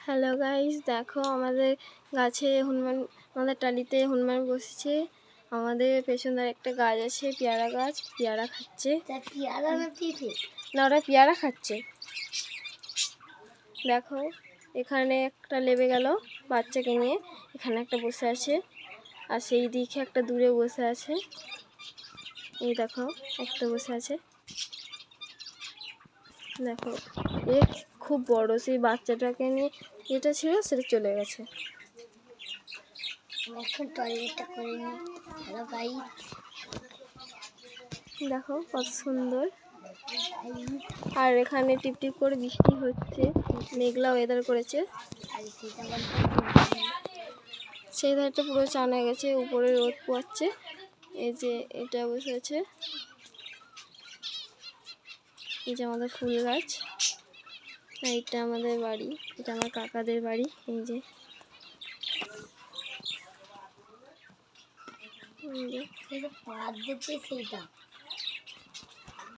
Hello guys, দেখো আমাদের গাছে হনুমান, আমাদের টালিতে হনুমান বসেছে। আমাদের পেছনে একটা গাছ আছে, পেয়ারা গাছ, পেয়ারা খাচ্ছে। না, ওরা পেয়ারা খাচ্ছে। দেখো এখানে একটা লেবে গেল বাচ্চাকে নিয়ে, এখানে একটা বসে আছে, আর সেই দিকে একটা দূরে বসে আছে। এই দেখো একটা বসে আছে, দেখো এ খুব বড়। সেই বাচ্চাটাকে নিয়ে যেটা ছিল সেটা চলে গেছে। দেখো কত সুন্দর। আর এখানে টিপ টিপ করে বৃষ্টি হচ্ছে, মেঘলা ওয়েদার করেছে। সেই ধারটা পুরো চান হয়ে গেছে, উপরে রোদ পোয়াচ্ছে। এই যে এটা বসে আছে, এই যে আমাদের ফুল গাছ। এইটা আমাদের বাড়ি, এটা আমার কাকাদের বাড়ি। এই যে সেইটা